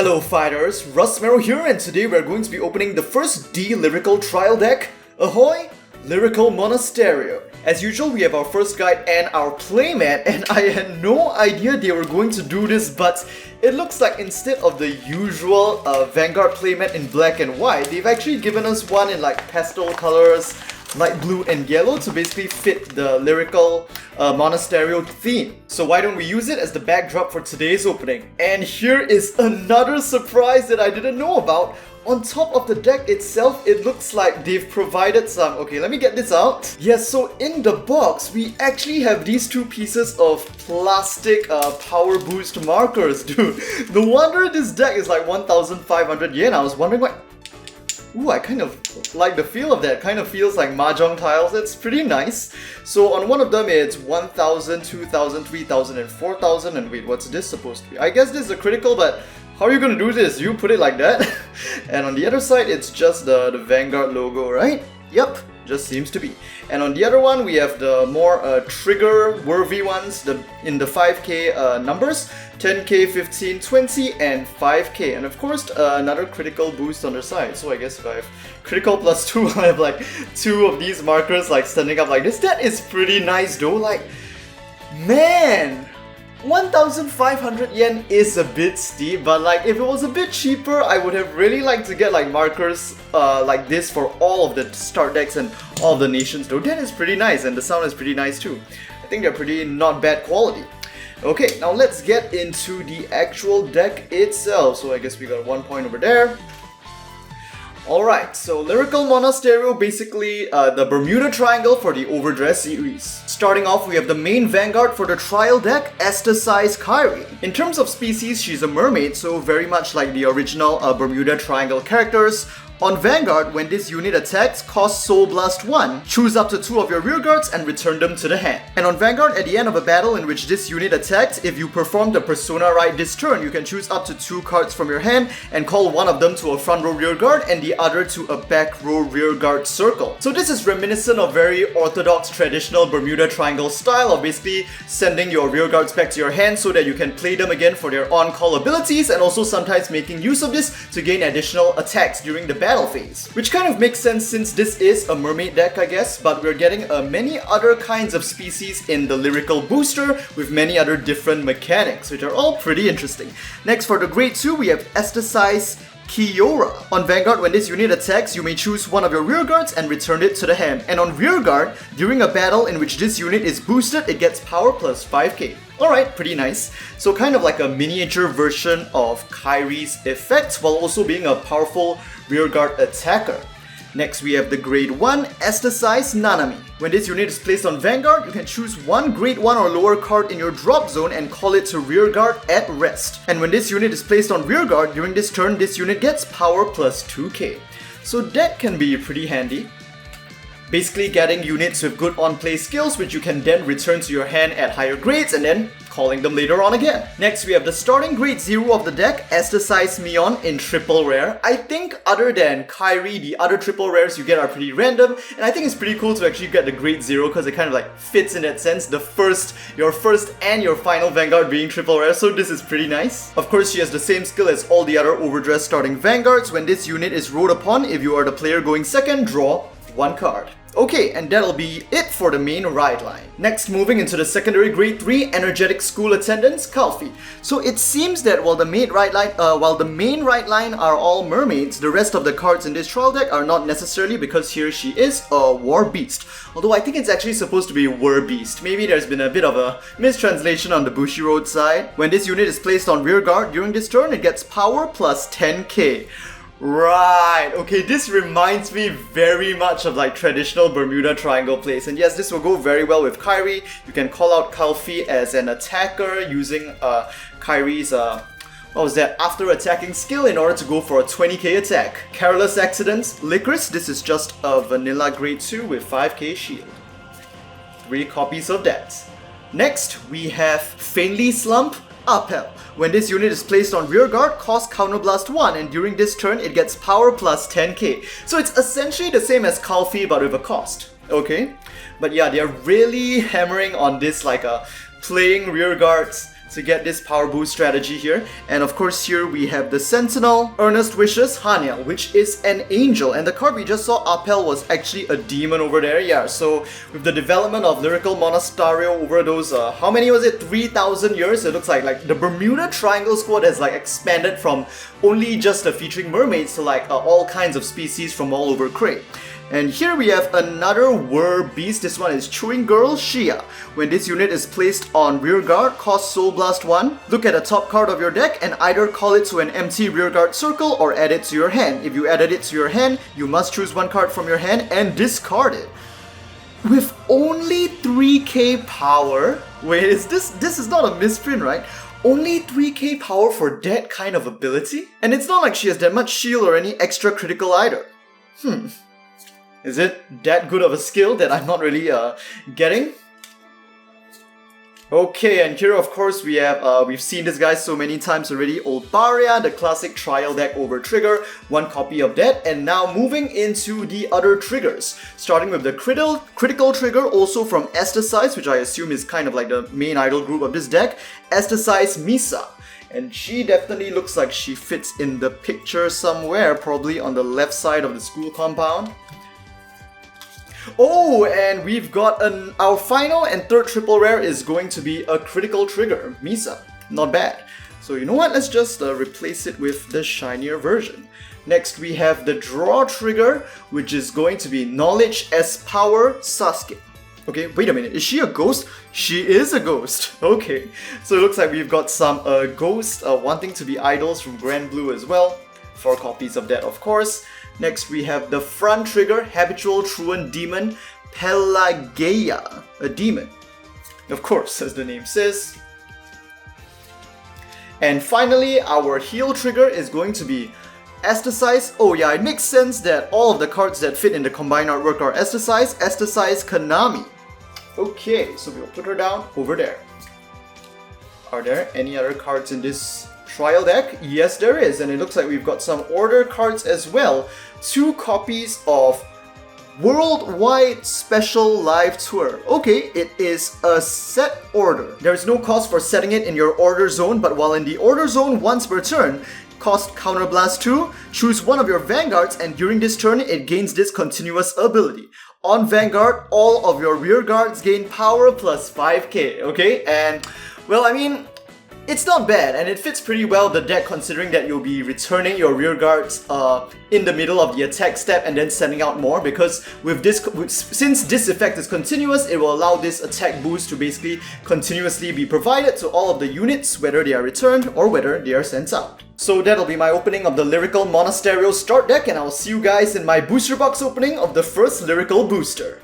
Hello fighters, Rusmero here, and today we're going to be opening the first D Lyrical Trial Deck, Ahoy, Lyrical Monasterio. As usual, we have our first guide and our playmat, and I had no idea they were going to do this, but it looks like instead of the usual Vanguard playmat in black and white, they've actually given us one in like pastel colors, light blue and yellow to basically fit the Lyrical Monasterio theme. So why don't we use it as the backdrop for today's opening? And here is another surprise that I didn't know about. On top of the deck itself, it looks like they've provided some... Okay, let me get this out. Yes, so in the box, we actually have these two pieces of plastic power boost markers, dude. No wonder this deck is like 1,500 yen. I was wondering why... Ooh, I kind of like the feel of that. Kind of feels like mahjong tiles. It's pretty nice. So on one of them it's 1,000, 2,000, 3,000 and 4,000. And wait, what's this supposed to be? I guess this is a critical, but how are you gonna do this? You put it like that? And on the other side it's just the Vanguard logo, right? Yep, just seems to be. And on the other one we have the more trigger worthy ones in the 5k numbers. 10k, 15, 20 and 5k, and of course another critical boost on the side. So I guess if I have critical plus 2, I'll have like 2 of these markers like standing up like this. That is pretty nice though. Like, man, 1,500 yen is a bit steep, but like if it was a bit cheaper, I would have really liked to get like markers like this for all of the start decks and all of the nations though. That is pretty nice, and the sound is pretty nice too. I think they're pretty not bad quality. Okay, now let's get into the actual deck itself. So I guess we got 1 point over there. Alright, so Lyrical Monasterio, basically the Bermuda Triangle for the Overdress series. Starting off, we have the main Vanguard for the trial deck, Astesice Kairi. In terms of species, she's a mermaid, so very much like the original Bermuda Triangle characters. On Vanguard, when this unit attacks, cost Soul Blast 1. Choose up to 2 of your rearguards and return them to the hand. And on Vanguard, at the end of a battle in which this unit attacks, if you perform the Persona Rite this turn, you can choose up to 2 cards from your hand and call one of them to a front row rearguard and the other to a back row rearguard circle. So this is reminiscent of very orthodox traditional Bermuda Triangle style of basically sending your rearguards back to your hand so that you can play them again for their on-call abilities, and also sometimes making use of this to gain additional attacks during the battle phase. Which kind of makes sense since this is a mermaid deck, I guess, but we're getting many other kinds of species in the Lyrical Booster with many other different mechanics, which are all pretty interesting. Next, for the Grade 2, we have Astesice Kairi. On Vanguard, when this unit attacks, you may choose one of your rearguards and return it to the hand. And on rearguard, during a battle in which this unit is boosted, it gets power plus 5k. Alright, pretty nice. So kind of like a miniature version of Kairi's effect, while also being a powerful rearguard attacker. Next, we have the Grade 1 Astesice Nanami. When this unit is placed on Vanguard, you can choose one Grade 1 or lower card in your drop zone and call it to rearguard at rest. And when this unit is placed on rearguard, during this turn, this unit gets power plus 2k. So that can be pretty handy. Basically getting units with good on-play skills which you can then return to your hand at higher grades and then calling them later on again. Next, we have the starting grade 0 of the deck, Astesice Mion in triple rare. I think other than Kairi, the other triple rares you get are pretty random, and I think it's pretty cool to actually get the grade 0 because it kind of like fits in that sense, your first and your final Vanguard being triple rare, so this is pretty nice. Of course, she has the same skill as all the other Overdress starting Vanguards. When this unit is rode upon, if you are the player going second, draw 1 card. Okay, and that'll be it for the main ride line. Next, moving into the secondary grade 3 energetic school attendants, Kalfi. So it seems that while the main ride line are all mermaids, the rest of the cards in this trial deck are not necessarily, because here she is a war beast. Although I think it's actually supposed to be war beast. Maybe there's been a bit of a mistranslation on the Bushiroad side. When this unit is placed on rearguard during this turn, it gets power plus 10k. Right, okay, this reminds me very much of like traditional Bermuda Triangle plays, and yes, this will go very well with Kairi. You can call out Kalfi as an attacker using Kairi's after attacking skill in order to go for a 20k attack. Careless Accidents, Licorice, this is just a vanilla grade 2 with 5k shield. 3 copies of that. Next, we have Faintly Slump, Appel. When this unit is placed on rearguard, cost counterblast 1, and during this turn it gets power plus 10k. So it's essentially the same as Kalfi but with a cost. Okay? But yeah, they're really hammering on this like playing rearguards to get this power boost strategy here. And of course here we have the Sentinel, Earnest Wishes, Haniel, which is an angel. And the card we just saw, Apel, was actually a demon over there. Yeah, so with the development of Lyrical Monasterio over those, how many was it? 3,000 years? It looks like the Bermuda Triangle squad has like expanded from only just featuring mermaids to like all kinds of species from all over Cray. And here we have another Whir Beast. This one is Chewing Girl Shia. When this unit is placed on rearguard, cost Soul Blast 1. Look at the top card of your deck and either call it to an empty rearguard circle or add it to your hand. If you added it to your hand, you must choose one card from your hand and discard it. With only 3k power... Wait, this is not a misprint, right? Only 3k power for that kind of ability? And it's not like she has that much shield or any extra critical either. Is it that good of a skill that I'm not really getting? Okay, and here of course we have, we've seen this guy so many times already, Olbaria, the classic trial deck over trigger, one copy of that, and now moving into the other triggers. Starting with the critical trigger, also from Astesice, which I assume is kind of like the main idol group of this deck, Astesice Misa. And she definitely looks like she fits in the picture somewhere, probably on the left side of the school compound. Oh, and we've got our final and third triple rare is going to be a critical trigger, Misa. Not bad. So you know what, let's just replace it with the shinier version. Next we have the draw trigger, which is going to be Knowledge as Power Sasuke. Okay, wait a minute, is she a ghost? She is a ghost. Okay, so it looks like we've got some ghosts wanting to be idols from Grand Blue as well. 4 copies of that, of course. Next we have the front trigger, Habitual Truant Demon, Pelageia, a demon. Of course, as the name says. And finally, our heel trigger is going to be Astesice. Oh yeah, it makes sense that all of the cards that fit in the combined artwork are Astesice. Astesice Kanami. Okay, so we'll put her down over there. Are there any other cards in this trial deck? Yes, there is, and it looks like we've got some order cards as well. 2 copies of Worldwide Special Live Tour. Okay, it is a set order. There is no cost for setting it in your order zone, but while in the order zone once per turn, cost Counterblast 2, choose one of your vanguards, and during this turn it gains this continuous ability. On Vanguard, all of your rear guards gain power plus 5k, okay? And, well, I mean, it's not bad, and it fits pretty well the deck considering that you'll be returning your rear guards in the middle of the attack step and then sending out more, because with this, since this effect is continuous, it will allow this attack boost to basically continuously be provided to all of the units, whether they are returned or whether they are sent out. So that'll be my opening of the Lyrical Monasterio start deck, and I'll see you guys in my booster box opening of the first Lyrical Booster.